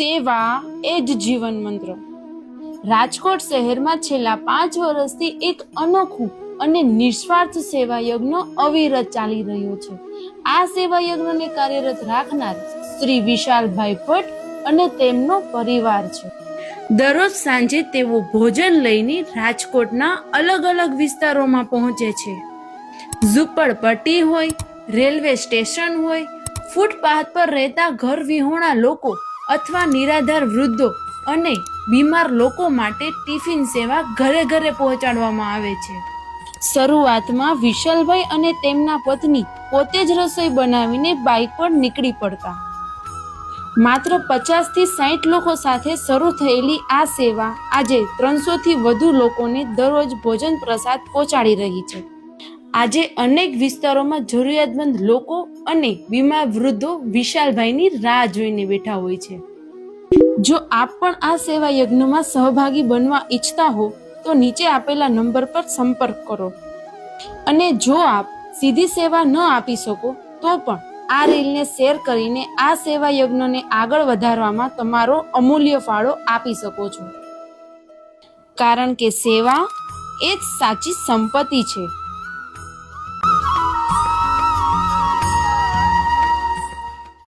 સેવા એ જ જીવન મંત્ર. રાજકોટ શહેરમાં છેલ્લા 5 વર્ષથી એક અનોખું અને નિસ્વાર્થ સેવા યજ્ઞ અવિરત ચાલી રહ્યો છે. આ સેવા યજ્ઞને કાર્યરત રાખનાર શ્રી વિશાલભાઈ ભટ્ટ અને તેમનો પરિવાર છે. દરરોજ સાંજે તેઓ ભોજન લઈને રાજકોટના અલગ અલગ વિસ્તારોમાં પહોંચે છે. ઝૂંપડપટ્ટી હોય, રેલવે સ્ટેશન હોય, ફૂટપાથ પર રહેતા ઘર વિહોણા લોકો અથવા નિરાધાર વૃદ્ધો અને બીમાર લોકો માટે ટિફિન સેવા ઘરે ઘરે પહોંચાડવામાં આવે છે. શરૂઆતમાં વિશાલભાઈ અને તેમના પત્ની પોતે જ રસોઈ બનાવીને બાઇક પર નીકળી પડતા. માત્ર 50 થી 60 લોકો સાથે શરૂ થયેલી આ સેવા આજે 300 થી વધુ લોકોને દરરોજ ભોજન પ્રસાદ પહોંચાડી રહી છે. આજે અનેક વિસ્તારોમાં જરૂરિયાતમંદ લોકો અને બીમાર વૃદ્ધો વિશાલભાઈની રાહ જોઈને બેઠા હોય છે. જો આપ પણ આ સેવા યજ્ઞમાં સહભાગી બનવા ઈચ્છતા હો તો નીચે આપેલા નંબર પર સંપર્ક કરો. અને જો આપ સીધી સેવા ન આપી શકો તો પણ આ રીલને શેર કરીને આ સેવા યજ્ઞને આગળ વધારવામાં તમારો અમૂલ્ય ફાળો આપી શકો છો. કારણ કે સેવા એ જ સાચી સંપત્તિ છે.